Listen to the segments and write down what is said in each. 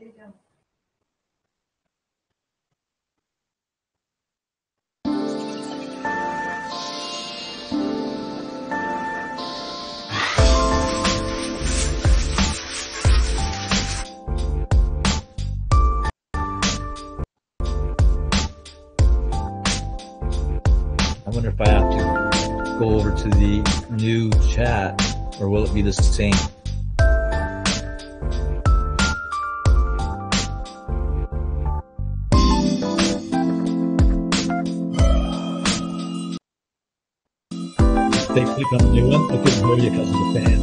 I wonder if I have to go over to the new chat, or will it be the same? They click on the new one? I couldn't hear you because of the fan.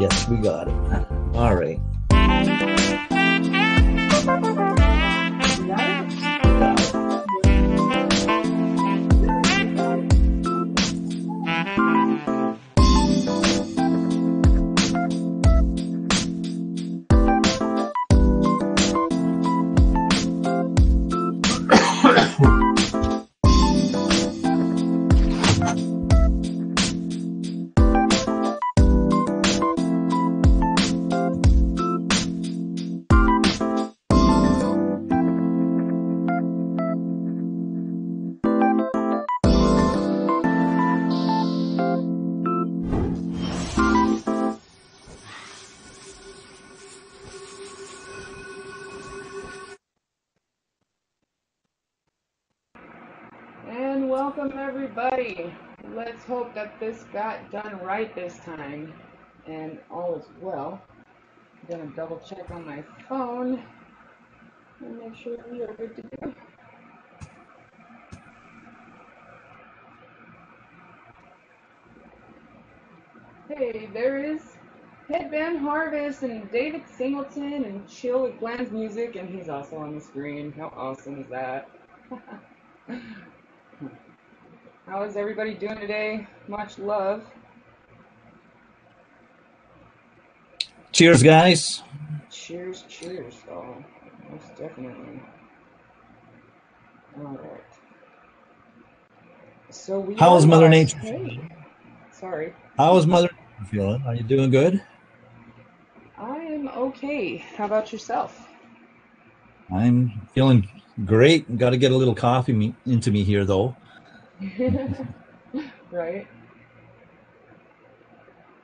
Yes, we got it. All right. And welcome everybody. Let's hope that this got done right this time and all is well. I'm gonna double check on my phone and make sure we are good to go. Hey, there is Headband Harvest and David Singleton and Chill with Glenn's Music, and he's also on the screen. How awesome is that? How is everybody doing today? Much love. Cheers, guys. Cheers, cheers. Oh, most definitely. All right. So we. How's Mother Nature? Hey. Sorry. How is Mother Nature feeling? Are you doing good? I am okay. How about yourself? I'm feeling great. Got to get a little coffee into me here, though. Right.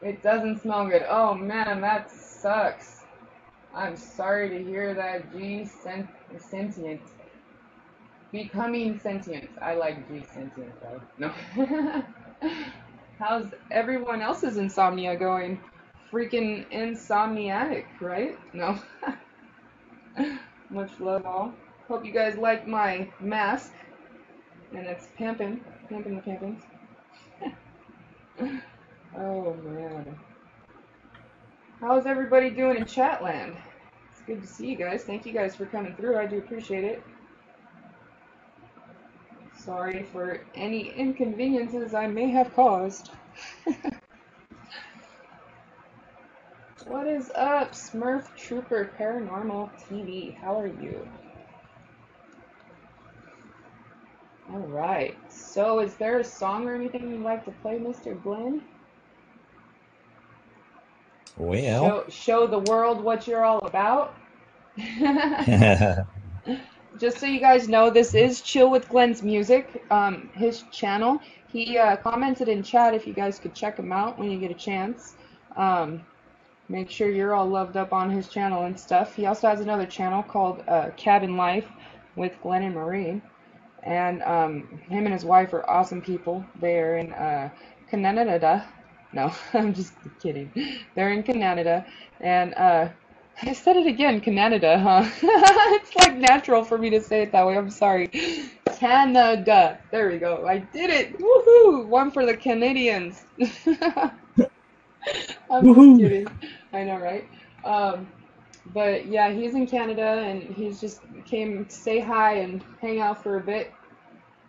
It doesn't smell good. Oh man, that sucks. I'm sorry to hear that. Sentient. Becoming sentient. I like G sentient though. No. How's everyone else's insomnia going? Freaking insomniatic, right? No. Much love all. Hope you guys like my mask. And it's pimping the pimpins. Oh man. How's everybody doing in Chatland? It's good to see you guys. Thank you guys for coming through. I do appreciate it. Sorry for any inconveniences I may have caused. What is up, Smurf Trooper Paranormal TV? How are you? Alright, so is there a song or anything you'd like to play, Mr. Glenn? Well, show the world what you're all about. Just so you guys know, this is Chill with Glenn's Music, his channel. He commented in chat if you guys could check him out when you get a chance. Make sure you're all loved up on his channel and stuff. He also has another channel called Cabin Life with Glenn and Marie. And him and his wife are awesome people. They're in Canada. No, I'm just kidding. They're in Canada. And I said it again, Canada, huh? It's like natural for me to say it that way. I'm sorry. Canada. There we go. I did it. Woohoo! One for the Canadians. I'm just kidding. I know, right? But yeah, he's in Canada and he's just came to say hi and hang out for a bit.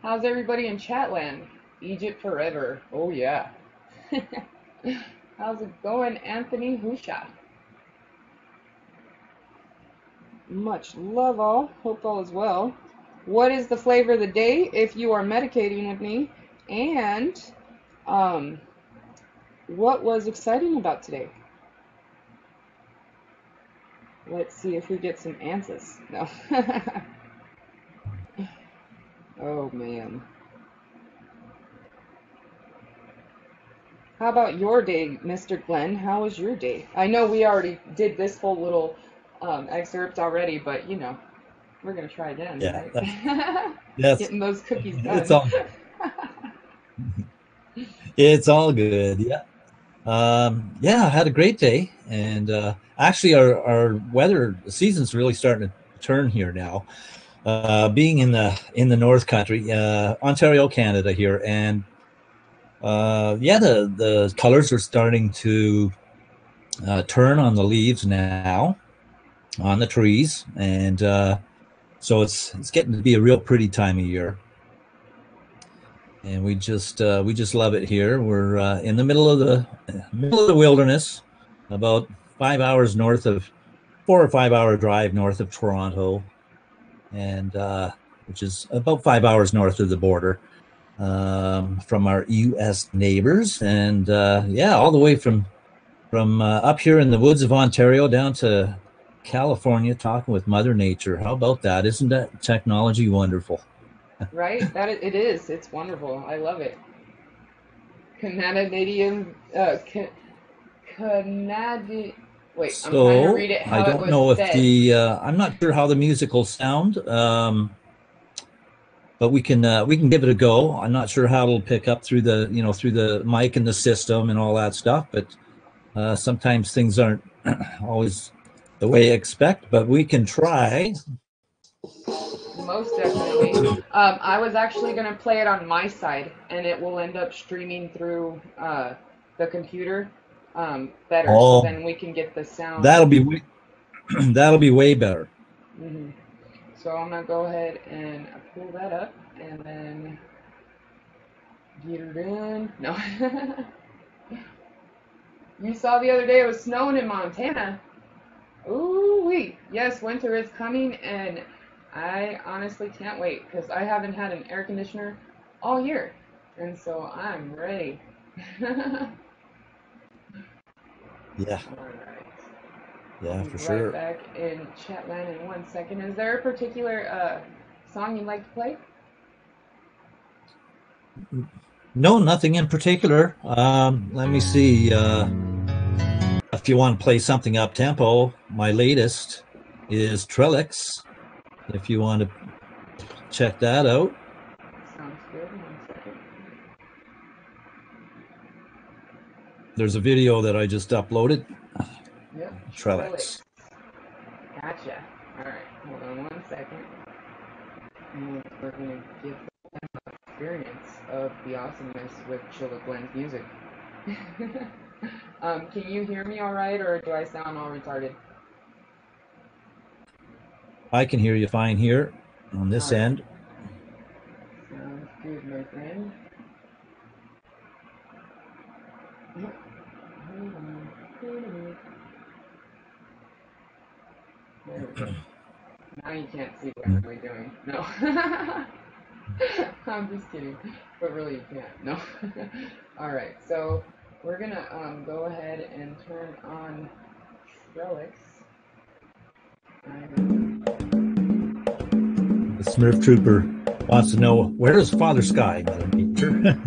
How's everybody in Chatland? Egypt forever. Oh yeah. How's it going, Anthony Husha? Much love all. Hope all is well. What is the flavor of the day if you are medicating with me? And what was exciting about today? Let's see if we get some answers. No. Oh man. How about your day, Mr. Glenn? How was your day? I know we already did this whole little excerpt already, but you know, we're gonna try again, Yeah, right? that's Getting those cookies it's done. all good. Yeah. Yeah, I had a great day, and actually, our weather season's really starting to turn here now. Being in the North Country, Ontario, Canada, here, and yeah, the colors are starting to turn on the leaves now on the trees, and so it's getting to be a real pretty time of year. And we just love it here. We're in the middle of the wilderness, about 5 hours north of 4 or 5 hour drive north of Toronto, and which is about 5 hours north of the border from our U.S. neighbors, and yeah, all the way from up here in the woods of Ontario down to California, talking with Mother Nature. How about that? Isn't that technology wonderful? Right? It is. It's wonderful. I love it. Canadian, Canadian. Wait, I'm trying to So read it I how it don't was know if said. I'm not sure how the music will sound, but we can give it a go. I'm not sure how it'll pick up through the mic and the system and all that stuff, but sometimes things aren't always the way I expect, but we can try. Most definitely. I was actually going to play it on my side, and it will end up streaming through the computer better, so Oh, then we can get the sound. that'll be that'll be way better. Mm-hmm. So I'm going to go ahead and pull that up, and then get it in. No. You saw the other day it was snowing in Montana. Ooh wee. Yes, winter is coming, and I honestly can't wait because I haven't had an air conditioner all year, and so I'm ready. Yeah. All right. Yeah, I'll be for right sure. back in Chatland in 1 second. Is there a particular song you'd like to play? No, nothing in particular. Let me see. If you want to play something up tempo, my latest is Trellix. If you want to check that out. Sounds good. 1 second. There's a video that I just uploaded. Yep. Trellix. Gotcha. All right. Hold on 1 second. And we're going to give an experience of the awesomeness with Chill with Glenn's music. Can you hear me all right, or do I sound all retarded? I can hear you fine here on this end. Sounds good, my friend. There we go. Now you can't see what I'm really doing. No. I'm just kidding. But really you can't. No. Alright, so we're gonna go ahead and turn on Trellix. The Smurf Trooper wants to know, where is Father Sky, Mother Nature?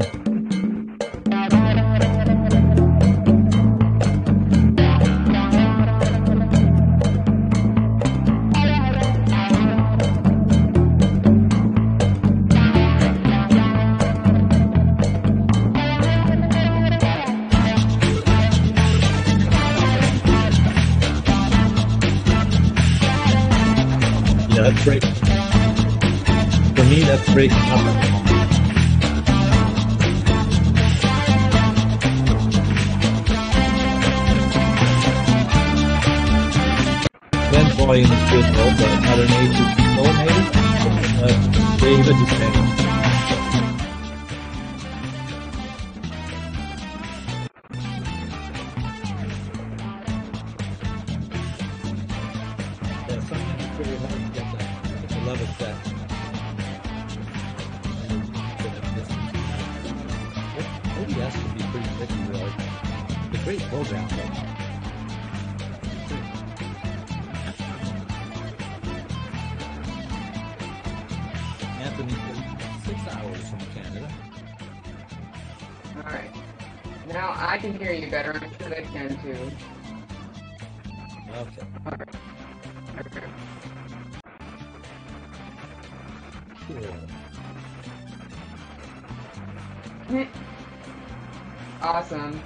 Yeah, that's great. For me, that's breaking up. volume is good though, but Mother Nature's low maybe. David is saying. Yeah, sometimes it's very hard to get the level set. OBS can be pretty tricky, really. It's a great program, though. Anthony, 6 hours from Canada. All right. Now I can hear you better. I'm sure they can too. Okay. All right. Cool. Awesome.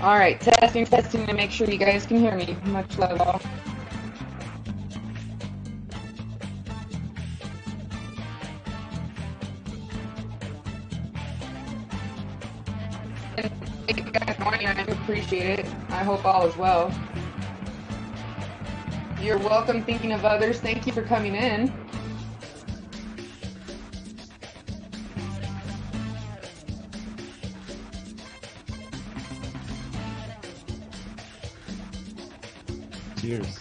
All right, testing to make sure you guys can hear me. Much love all. And thank you guys for joining. I do appreciate it. I hope all is well. You're welcome. Thinking of others. Thank you for coming in. Cheers.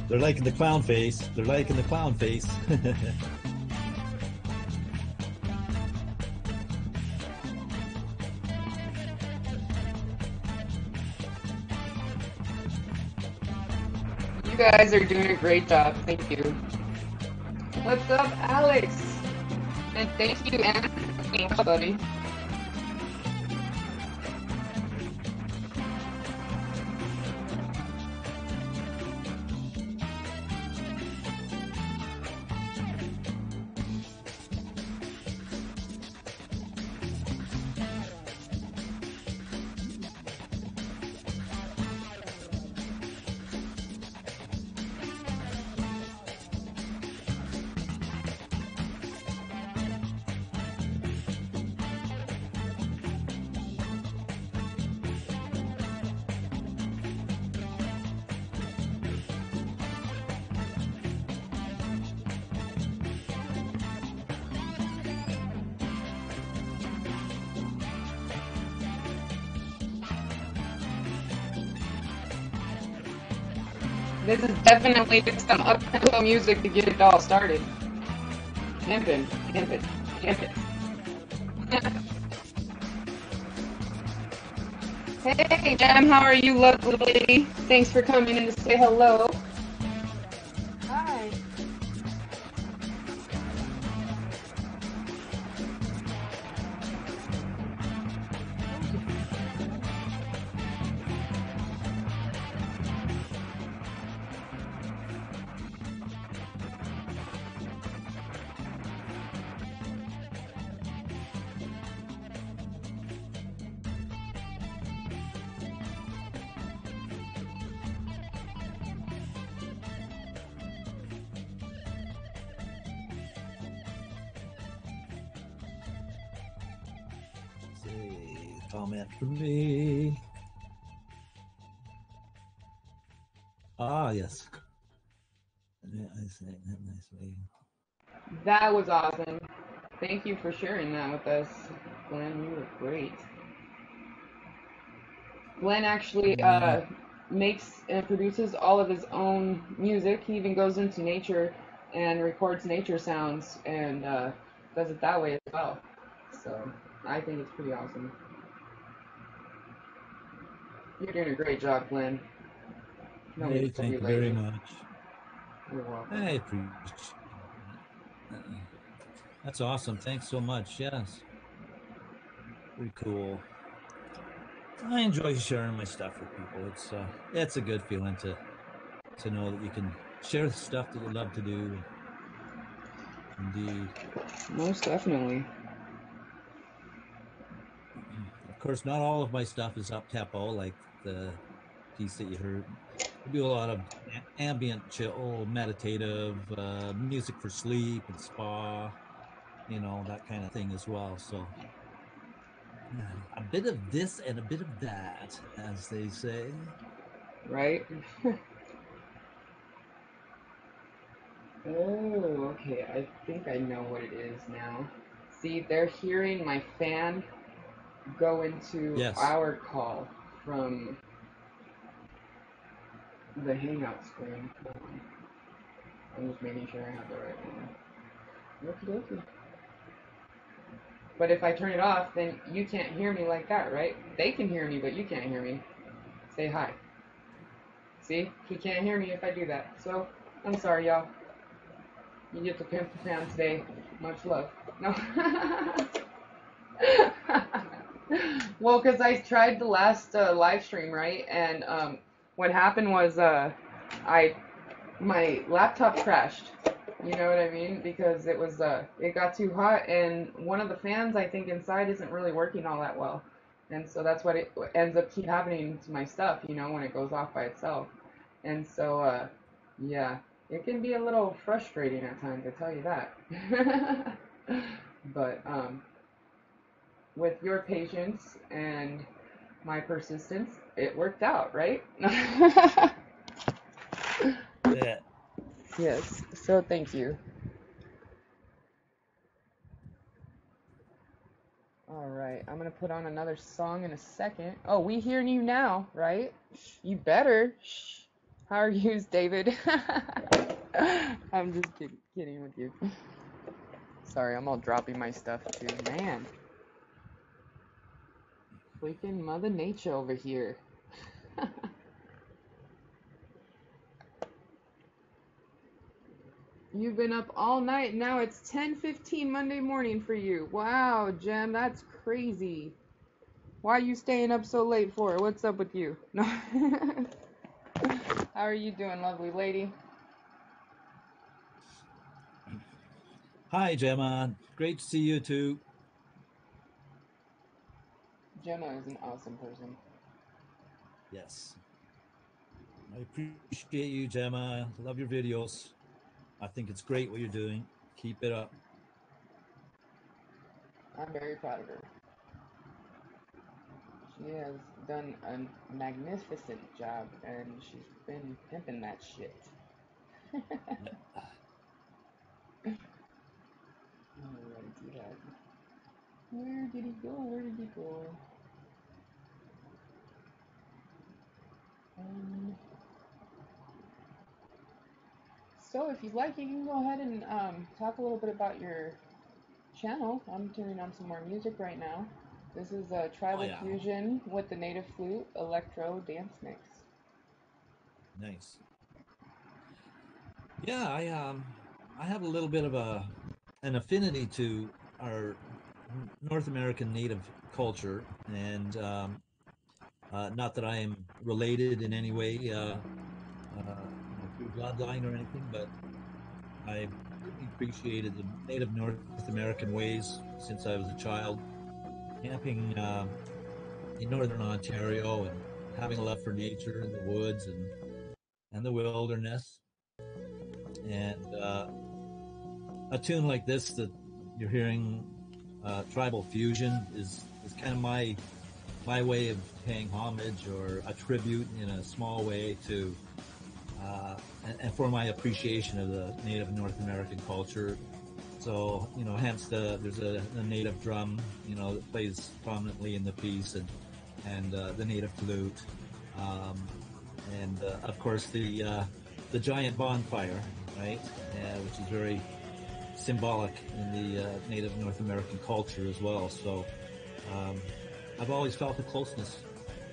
They're liking the clown face. They're liking the clown face. You guys are doing a great job. Thank you. What's up, Alex? And thank you, Anthony, buddy. This is definitely some up-tempo music to get it all started. Pimpin', pimpin', pimpin'. Hey, Jem, how are you, lovely lady? Thanks for coming in to say hello. Hi. Comment for me. Ah, yes. Yeah, I say that nicely. That was awesome. Thank you for sharing that with us, Glenn. You were great. Glenn actually makes and produces all of his own music. He even goes into nature and records nature sounds and does it that way as well. So I think it's pretty awesome. You're doing a great job, Glenn. Nobody Hey, told you thank you very lately. much. You're I welcome. appreciate that. That's awesome. Thanks so much. Yes, pretty cool. I enjoy sharing my stuff with people. It's a good feeling to know that you can share the stuff that you love to do. Indeed. Most definitely. Of course, not all of my stuff is up tempo, like the piece that you heard. I do a lot of ambient, chill, meditative music for sleep and spa, that kind of thing as well. So a bit of this and a bit of that, as they say. Right? Oh, okay. I think I know what it is now. See, they're hearing my fan go into Yes. our call from the Hangout screen. I'm just making sure I have the right one. Okie dokie. But if I turn it off, then you can't hear me like that, right? They can hear me, but you can't hear me. Say hi. See? He can't hear me if I do that. So, I'm sorry, y'all. You get to pimp the fan today. Much love. No. Well, because I tried the last live stream, right? And what happened was I my laptop crashed. You know what I mean? Because it got too hot, and one of the fans I think inside isn't really working all that well, and so that's what it ends up keep happening to my stuff. When it goes off by itself, and so yeah, it can be a little frustrating at times. I tell you that. But with your patience and my persistence, it worked out, right? Yeah. Yes. So thank you. All right, I'm gonna put on another song in a second. Oh, we hearing you now, right? You better. Shh. How are you, David? I'm just kidding with you. Sorry, I'm all dropping my stuff too. Man, freaking Mother Nature over here. You've been up all night. Now it's 10:15 Monday morning for you. Wow, Jem, that's crazy. Why are you staying up so late for? What's up with you? No. How are you doing, lovely lady? Hi, Gemma. Great to see you too. Gemma is an awesome person. Yes. I appreciate you, Gemma. Love your videos. I think it's great what you're doing. Keep it up. I'm very proud of her. She has done a magnificent job, and she's been pimping that shit. Yeah. Alrighty then. Where did he go? Where did he go? Um, so if you'd like, you can go ahead and talk a little bit about your channel. I'm turning on some more music right now. This is a Oh tribal yeah. fusion with the native flute electro dance mix. Nice. Yeah, I have a little bit of an affinity to our North American Native culture, and not that I am related in any way, through bloodline or anything, but I've really appreciated the Native North American ways since I was a child, camping in northern Ontario and having a love for nature and the woods and the wilderness. And a tune like this that you're hearing, tribal fusion, is kind of my way of paying homage or a tribute in a small way to and for my appreciation of the Native North American culture. So hence there's a native drum that plays prominently in the piece, and the native flute, um, and of course the giant bonfire right? Which is very symbolic in the Native North American culture as well. So um, I've always felt a closeness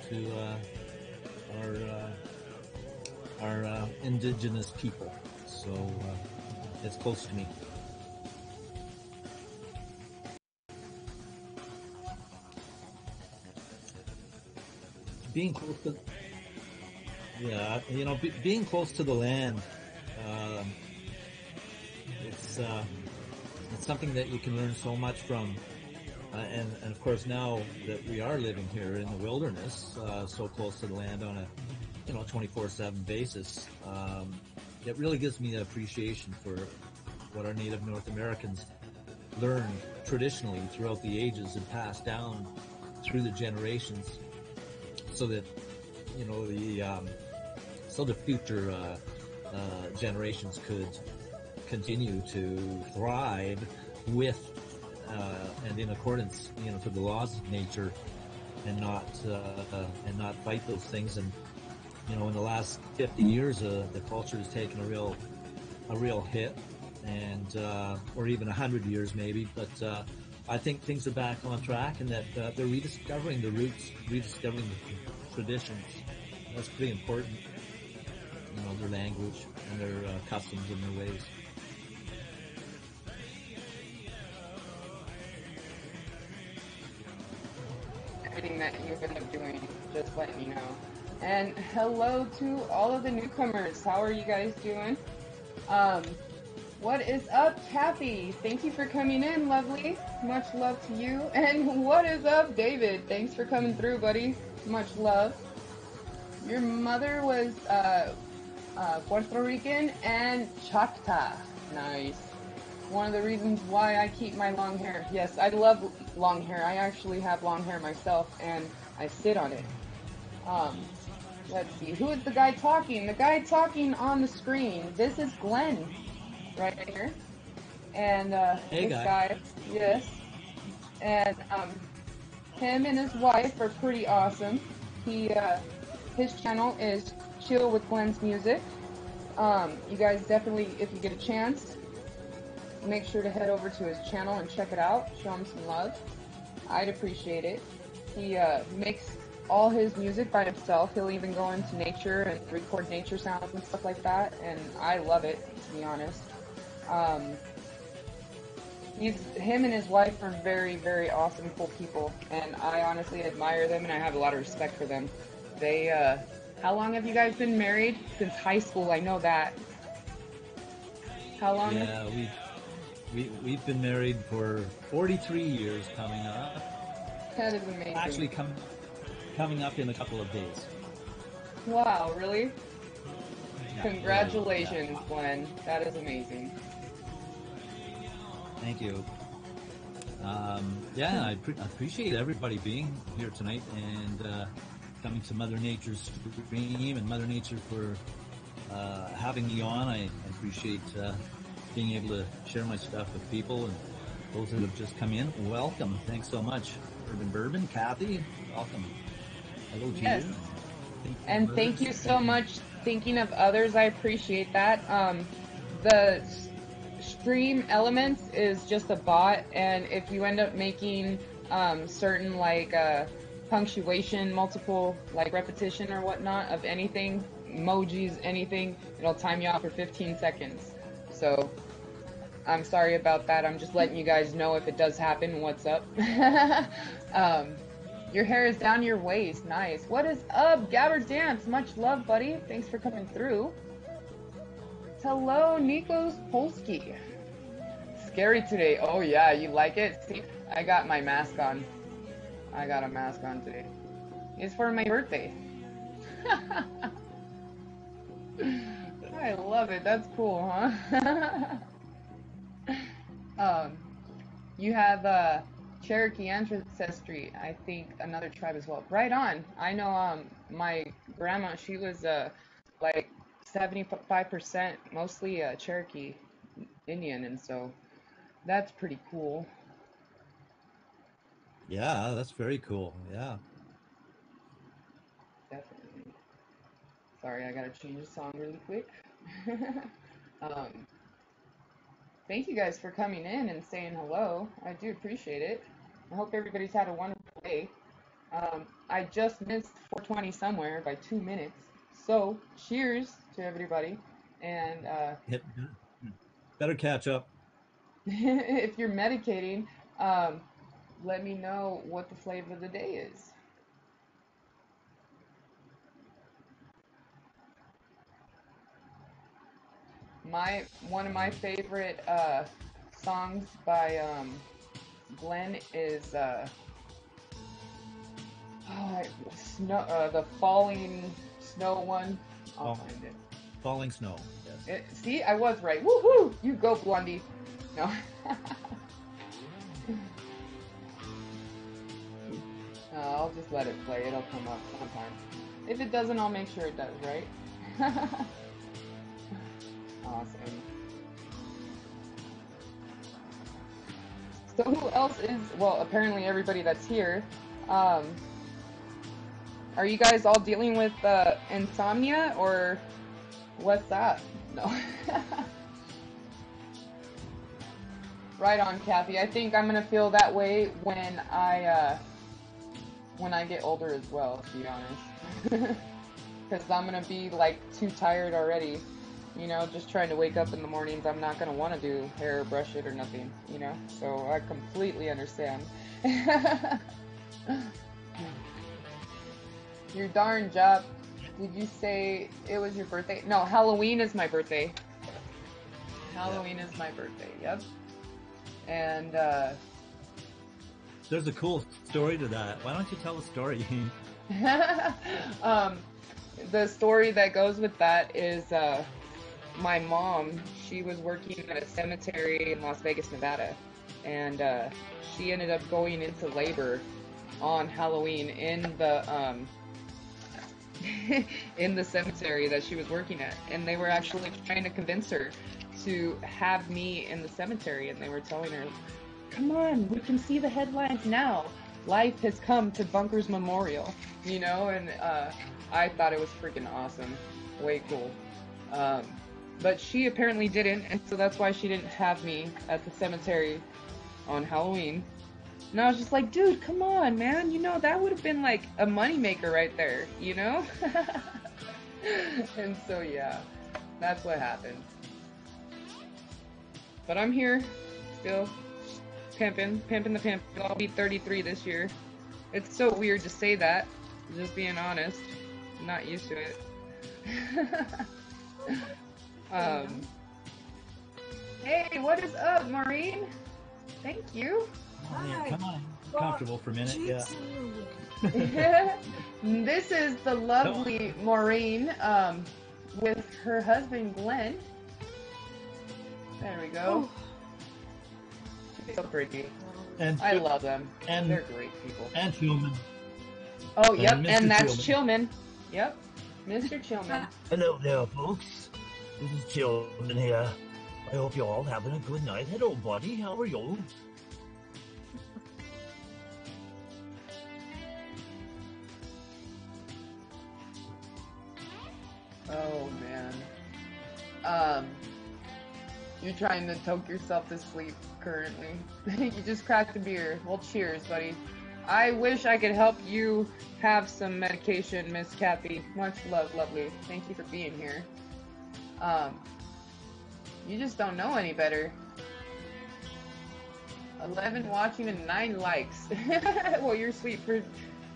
to our indigenous people. So it's close to me. Being close to, yeah, being close to the land, um, it's it's something that you can learn so much from. And of course, now that we are living here in the wilderness, so close to the land on a 24/7 basis, it really gives me an appreciation for what our Native North Americans learned traditionally throughout the ages and passed down through the generations, so that the future generations could continue to thrive with and in accordance, to the laws of nature, and not fight those things. And in the last 50 years, the culture has taken a real hit, and or even 100 years maybe. But I think things are back on track, and that they're rediscovering the roots, rediscovering the traditions. That's pretty important. Their language and their customs and their ways. Everything that you end up doing, just letting you know. And hello to all of the newcomers. How are you guys doing? Um, what is up, Kathy? Thank you for coming in, lovely. Much love to you. And what is up, David? Thanks for coming through, buddy. Much love. Your mother was Puerto Rican and Choctaw. Nice. One of the reasons why I keep my long hair. Yes, I love long hair. I actually have long hair myself, and I sit on it. Let's see. Who is the guy talking? The guy talking on the screen. This is Glenn, right here. And Hey, this guy. guy, yes. And him and his wife are pretty awesome. His channel is Chill with Glenn's Music. You guys definitely, if you get a chance, make sure to head over to his channel and check it out. Show him some love. I'd appreciate it. He makes all his music by himself. He'll even go into nature and record nature sounds and stuff like that, and I love it, to be honest. Um, him and his wife are very, very awesome, cool people, and I honestly admire them, and I have a lot of respect for them. They, how long have you guys been married? Since high school, I know that. How long? Yeah, we've been married for 43 years coming up. That is amazing. Actually, coming up in a couple of days. Wow, really? Yeah, Congratulations, yeah. Glenn. That is amazing. Thank you. Yeah, I appreciate everybody being here tonight, and coming to Mother Nature's stream, and Mother Nature for having me on. I appreciate being able to share my stuff with people, and those that have just come in. Welcome. Thanks so much. Urban Bourbon, Kathy, welcome. Hello to Yes. you. And thank you so much. Thinking of others, I appreciate that. The stream elements is just a bot, and if you end up making certain punctuation, multiple repetition or whatnot of anything, emojis, anything, it'll time you out for 15 seconds. So I'm sorry about that. I'm just letting you guys know if it does happen, what's up. Your hair is down your waist. Nice. What is up, Gabber Dance? Much love, buddy. Thanks for coming through. Hello, Nikos Polski. Scary today. Oh, yeah, you like it? See, I got my mask on. I got a mask on today. It's for my birthday. I love it. That's cool, huh? You have Cherokee ancestry, I think another tribe as well. Right on. I know my grandma, she was like 75% mostly Cherokee Indian, and so that's pretty cool. Yeah, that's very cool. Yeah. Definitely. Sorry, I gotta change the song really quick. Um, Thank you guys for coming in and saying hello. I do appreciate it. I hope everybody's had a wonderful day. I just missed 420 somewhere by 2 minutes. So, cheers to everybody. And Better catch up. if you're medicating, um, let me know what the flavor of the day is. One of my favorite songs by Glenn is the Falling Snow one. I'll find it. Falling Snow. Yes. See, I was right. Woohoo! You go, Blondie. No. I'll just let it play. It'll come up sometime. If it doesn't, I'll make sure it does, right? Awesome. So who else is, well, apparently everybody that's here. Are you guys all dealing with insomnia, or what's that? No. Right on, Kathy. I think I'm gonna feel that way when I get older as well, to be honest. Because I'm gonna be like too tired already. You know, just trying to wake up in the mornings. I'm not gonna want to do hair or brush it or nothing. You know, so I completely understand. Your darn job. Did you say it was your birthday? No, Halloween is my birthday. Halloween is my birthday. Yep. And there's a cool story to that. Why don't you tell a story? The story that goes with that is my mom. She was working at a cemetery in Las Vegas, Nevada, and she ended up going into labor on Halloween in the in the cemetery that she was working at, and they were actually trying to convince her to have me in the cemetery, and they were telling her, come on, we can see the headlines now. Life has come to Bunker's Memorial, you know, and I thought it was freaking awesome. Way cool. But she apparently didn't, and so that's why she didn't have me at the cemetery on Halloween. And I was just like, dude, come on, man. You know, that would have been like a moneymaker right there, you know? And so, yeah, that's what happened. But I'm here, still pimping the pimp. I'll be 33 this year. It's so weird to say that, just being honest. I'm not used to it. Hey, what is up, Maureen? Thank you. Hi. Come on. Comfortable for a minute, yeah. This is the lovely Maureen with her husband, Glenn. There we go. She's so pretty. And I love them. And they're great people. And Chillman. Oh, yep, and that's Chillman. Yep, Mr. Chillman. Hello there, folks. This is Chillman here. I hope you're all having a good night. Hello, buddy. How are you? Oh, man. You're trying to toke yourself to sleep currently. You just cracked a beer. Well, cheers, buddy. I wish I could help you have some medication, Miss Kathy. Much love, lovely. Thank you for being here. You just don't know any better. 11 watching and 9 likes. Well, you're sweet for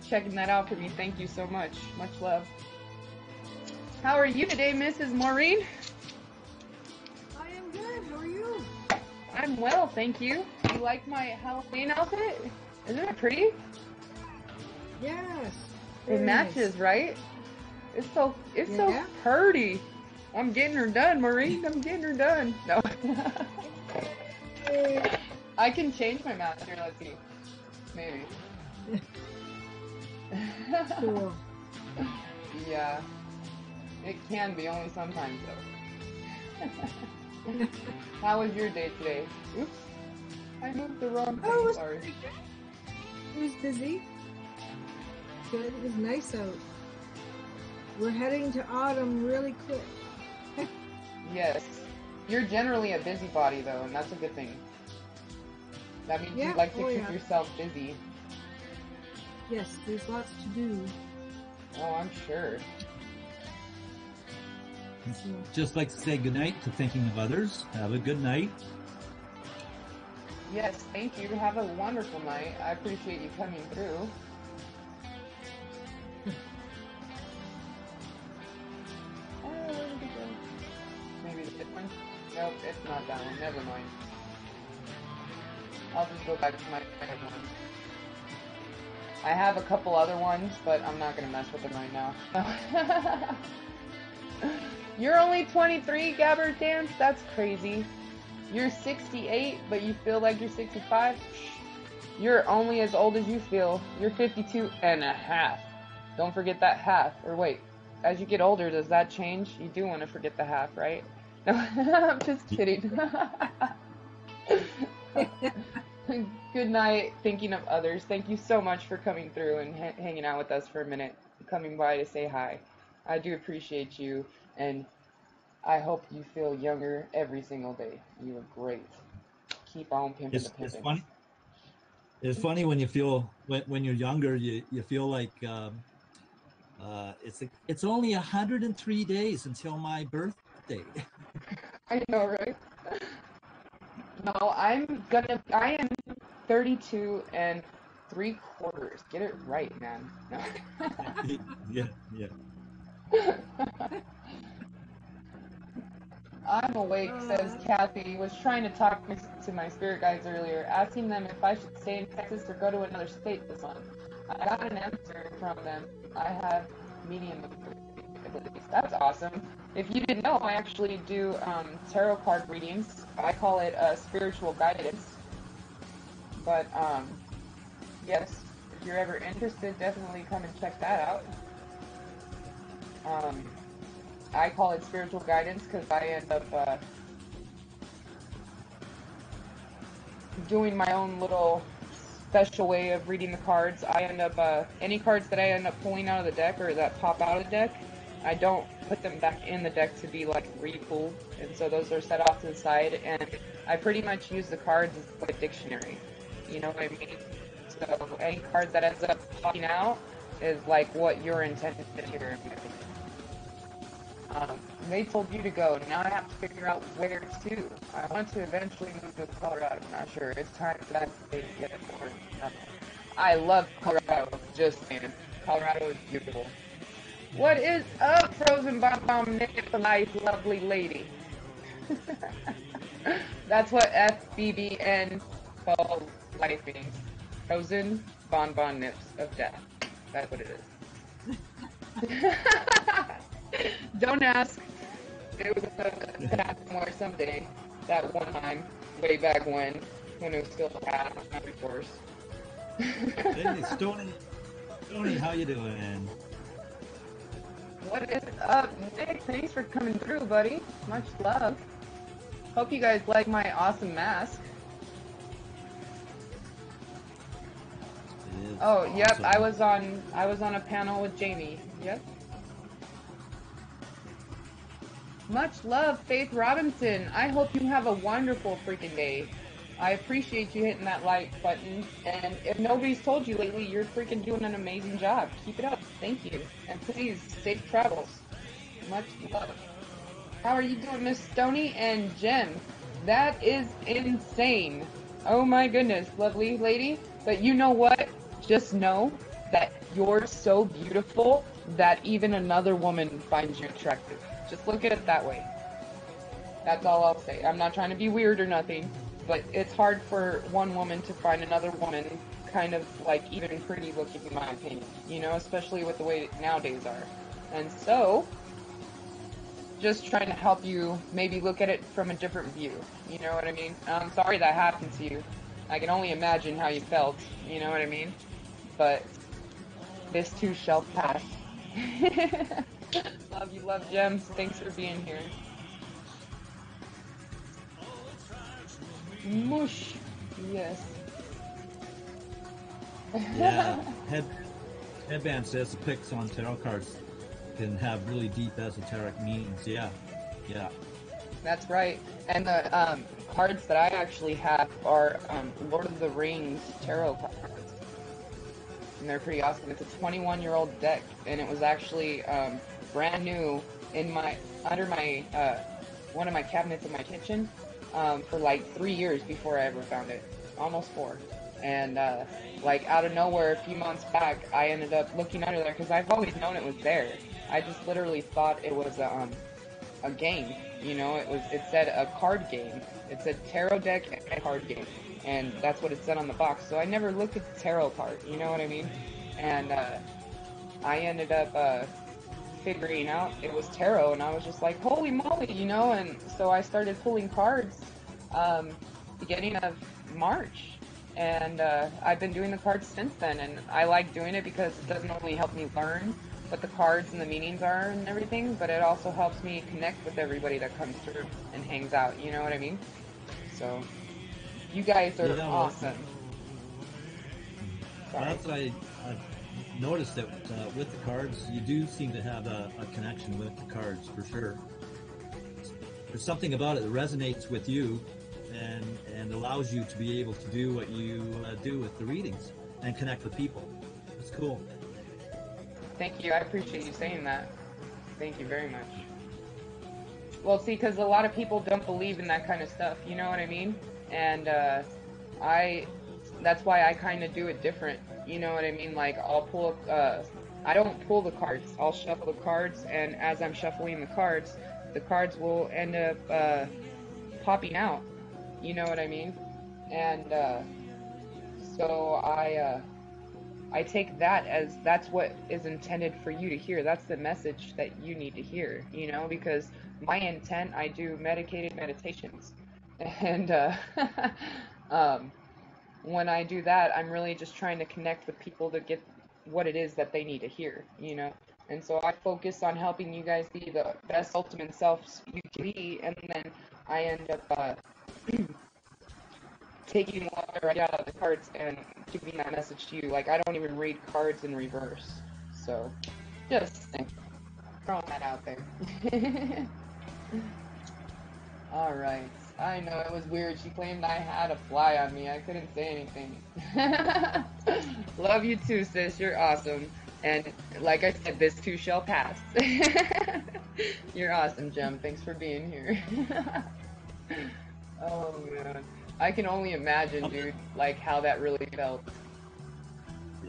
checking that out for me. Thank you so much. Much love. How are you today, Mrs. Maureen? I am good. How are you? I'm well, thank you. You like my Halloween outfit? Isn't it pretty? Yes. It matches, nice. Right? It's so pretty. I'm getting her done, Maureen. I'm getting her done. No. I can change my mask here. Let's see. Maybe. Cool. Yeah. It can be, only sometimes though. How was your day today? Oops. I moved the wrong thing. Oh, it was Sorry. pretty good. It was busy. Good. It was nice out. We're heading to autumn really quick. Yes. You're generally a busybody though, and that's a good thing. That means Yeah, you like to oh, keep yeah. yourself busy. Yes, there's lots to do. Oh, I'm sure. So, Just like to say goodnight to thinking of others. Have a good night. Yes, thank you. Have a wonderful night. I appreciate you coming through. Oh, where did it go? Maybe this one? Nope, it's not that one. Never mind. I'll just go back to my favorite one. I have a couple other ones, but I'm not gonna mess with them right now. You're only 23, Gabbard Dance? That's crazy. You're 68, but you feel like you're 65? You're only as old as you feel. You're 52 and a half. Don't forget that half. Or wait, as you get older, does that change? You do want to forget the half, right? No, I'm just kidding. Good night, thinking of others. Thank you so much for coming through and hanging out with us for a minute, coming by to say hi. I do appreciate you, and I hope you feel younger every single day. You are great. Keep on pimping the It's pimpin'. funny. It's funny when you feel when you're younger, you feel like it's only 103 days until my birthday. I know, right? No, I am 32 and 3/4. Get it right, man. No. Yeah, yeah. I'm awake, says Kathy. Was trying to talk to my spirit guides earlier, asking them if I should stay in Texas or go to another state this month. I got an answer from them. I have medium abilities. That's awesome. If you didn't know, I actually do tarot card readings. I call it spiritual guidance. But yes, if you're ever interested, definitely come and check that out. I call it spiritual guidance because I end up doing my own little special way of reading the cards. I end up, any cards that I end up pulling out of the deck or that pop out of the deck, I don't put them back in the deck to be like re-pulled. And so those are set off to the side, and I pretty much use the cards as like a dictionary. You know what I mean? So any card that ends up popping out is like what you're intended to hear. They told you to go. Now I have to figure out where to. I want to eventually move to Colorado. I'm not sure. It's time for that state to get more. I love Colorado. Just saying. Colorado is beautiful. What is up, Frozen Bomb Bomb Nice lovely lady? That's what FBBN calls life means. Frozen Bonbon Nips of Death. That's what it is. Don't ask. It was going to happen more someday. That one time, way back when it was still bad, not before. Hey, Stony, how you doing? What is up, Nick? Thanks for coming through, buddy. Much love. Hope you guys like my awesome mask. Oh, yep. Awesome. I was on a panel with Jamie. Yep. Much love, Faith Robinson. I hope you have a wonderful freaking day. I appreciate you hitting that like button. And if nobody's told you lately, you're freaking doing an amazing job. Keep it up. Thank you. And please, safe travels. Much love. How are you doing, Miss Stoney and Jen? That is insane. Oh my goodness, lovely lady. But you know what? Just know that you're so beautiful that even another woman finds you attractive. Just look at it that way. That's all I'll say. I'm not trying to be weird or nothing, but it's hard for one woman to find another woman kind of like even pretty looking, in my opinion. You know, especially with the way nowadays are. And so, just trying to help you maybe look at it from a different view. You know what I mean? I'm sorry that happened to you. I can only imagine how you felt. You know what I mean? But this too shall pass. Love you, love Gems. Thanks for being here. Mush. Yes. Yeah. Headband says the pics on tarot cards can have really deep esoteric meanings. Yeah. Yeah. That's right. And the cards that I actually have are Lord of the Rings tarot cards. And they're pretty awesome. It's a 21-year-old deck, and it was actually brand new in under my one of my cabinets in my kitchen for like 3 years before I ever found it, almost 4. And like out of nowhere, a few months back, I ended up looking under there because I've always known it was there. I just literally thought it was a game. You know, it said a card game. It said tarot deck and a card game, and that's what it said on the box. So I never looked at the tarot card. You know what I mean? And I ended up figuring out it was tarot, and I was just like, holy moly, you know. And so I started pulling cards beginning of March. And I've been doing the cards since then, and I like doing it because it doesn't only help me learn what the cards and the meanings are and everything, but it also helps me connect with everybody that comes through and hangs out, you know what I mean? So, you guys are awesome. That's what I've noticed, that with the cards, you do seem to have a connection with the cards, for sure. There's something about it that resonates with you and allows you to be able to do what you do with the readings and connect with people. It's cool. Thank you. I appreciate you saying that. Thank you very much. Well, see, because a lot of people don't believe in that kind of stuff, you know what I mean? And that's why I kind of do it different, you know what I mean? Like, I'll pull up, I don't pull the cards, I'll shuffle the cards, and as I'm shuffling the cards will end up popping out, you know what I mean? And so I take that as that's what is intended for you to hear. That's the message that you need to hear, you know, because my intent, I do medicated meditations. And when I do that, I'm really just trying to connect with people to get what it is that they need to hear, you know. And so I focus on helping you guys be the best ultimate selves you can be, and then I end up taking water right out of the cards and giving that message to you. Like, I don't even read cards in reverse. So, just throwing that out there. Alright. I know, it was weird. She claimed I had a fly on me. I couldn't say anything. Love you too, sis. You're awesome. And like I said, this too shall pass. You're awesome, Jem. Thanks for being here. Oh, man. I can only imagine, dude, like, how that really felt.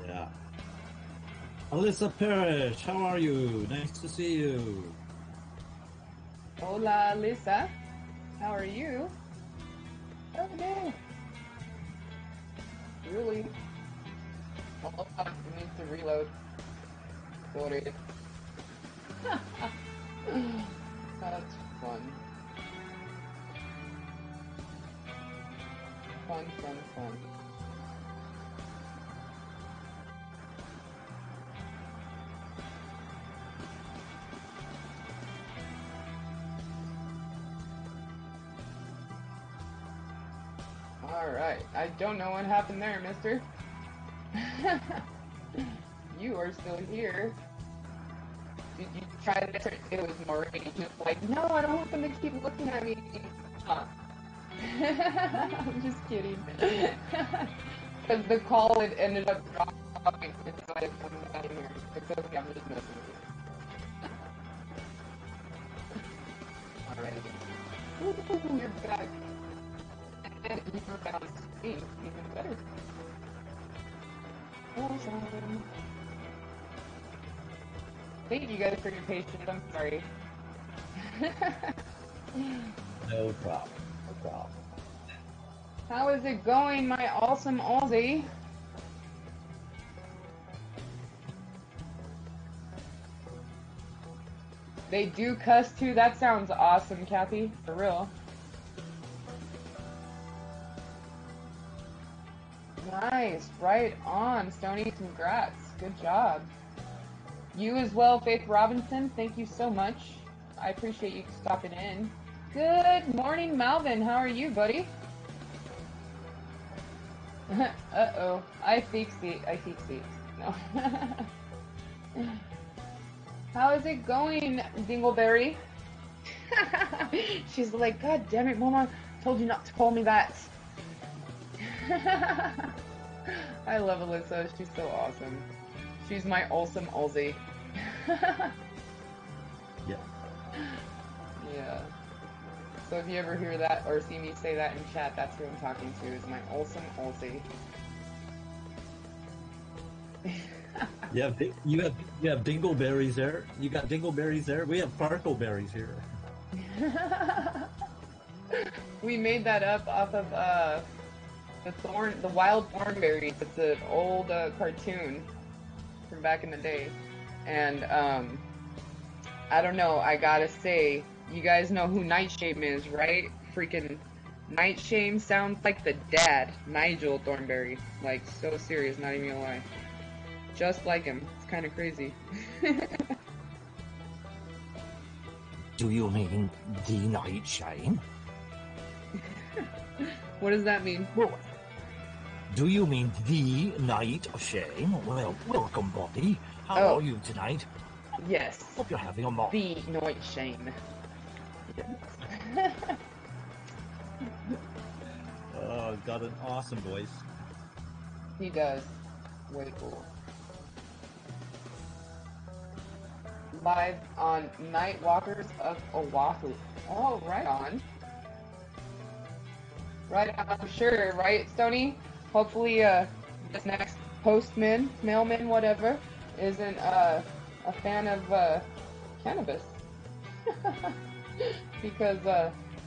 Yeah. Alyssa Parrish, how are you? Nice to see you. Hola, Alyssa. How are you? Oh, no. Really? Hold on, I need to reload. Sorry. That's fun. Fun. Alright, I don't know what happened there, mister. You are still here. Did you try this? It was Maureen, just like, no, I don't want them to keep looking at me. Huh. I'm just kidding. Because the call had ended up dropping, and so I had come down here. It's okay, I'm just messing with you. Alright. Ooh, you're back. And you're back on screen. Even better. Awesome. Thank you guys for your patience. I'm sorry. No problem. How is it going, my awesome Aussie? They do cuss too? That sounds awesome, Kathy. For real. Nice. Right on, Stoney. Congrats. Good job. You as well, Faith Robinson. Thank you so much. I appreciate you stopping in. Good morning, Malvin. How are you, buddy? Uh-oh. I fix it. No. How is it going, Dingleberry? She's like, God damn it, Mama, told you not to call me that. I love Alyssa. She's so awesome. She's my awesome Aussie. Yeah. Yeah. So if you ever hear that or see me say that in chat, that's who I'm talking to, is my awesome Aussie. You have dingleberries there. You got dingleberries there. We have farkleberries here. We made that up off of the wild thornberries. It's an old cartoon from back in the day, and I don't know. I gotta say, you guys know who Nightshame is, right? Freaking Nightshame sounds like the dad, Nigel Thornberry. Like, so serious, not even gonna lie. Just like him. It's kind of crazy. Do you mean the Nightshame? What does that mean? Well, do you mean the Nightshame? Well, welcome, Bobby. How are you tonight? Yes. Hope you're having a moment. The Nightshame. Oh, got an awesome voice. He does. Way cool. Live on Night Walkers of Oahu. Oh, right on. Right on, I'm sure, right, Stony? Hopefully, this next postman, mailman, whatever, isn't a fan of cannabis. Because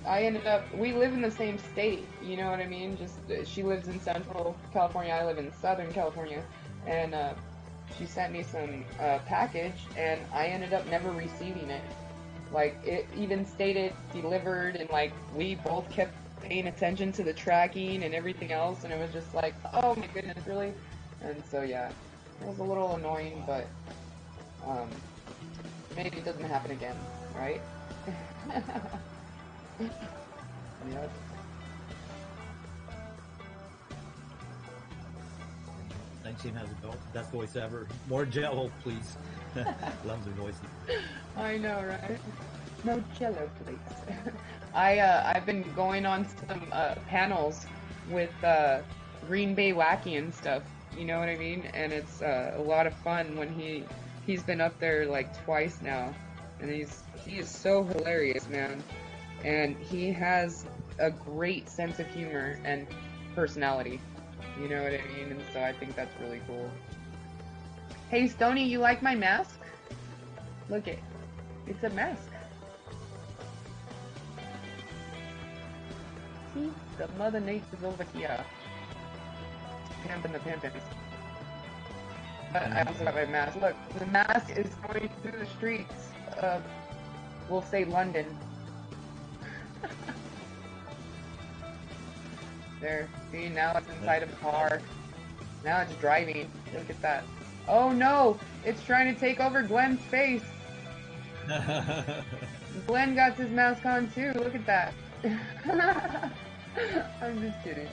I ended up, we live in the same state, you know what I mean? Just she lives in Central California, I live in Southern California, and she sent me some package, and I ended up never receiving it. Like, it even stated delivered, and like we both kept paying attention to the tracking and everything else, and it was just like, oh my goodness, really? And so yeah, it was a little annoying, but maybe it doesn't happen again, right? Yep. Nightshame has the best voice ever. More Jello, please. Loves her voice. I know, right? No Jello, please. I've been going on some panels with Green Bay Wacky and stuff. You know what I mean? And it's a lot of fun when he's been up there like twice now, and he is so hilarious, man. And he has a great sense of humor and personality. You know what I mean? And so I think that's really cool. Hey, Stony, you like my mask? Look it. It's a mask. See? The Mother Nature's over here. Pimping the pimpins. But I also got my mask. Look, the mask is going through the streets of, we'll say, London. There. See, now it's inside of a car. Now it's driving. Look at that. Oh no! It's trying to take over Glenn's face! Glenn got his mask on too. Look at that. I'm just kidding.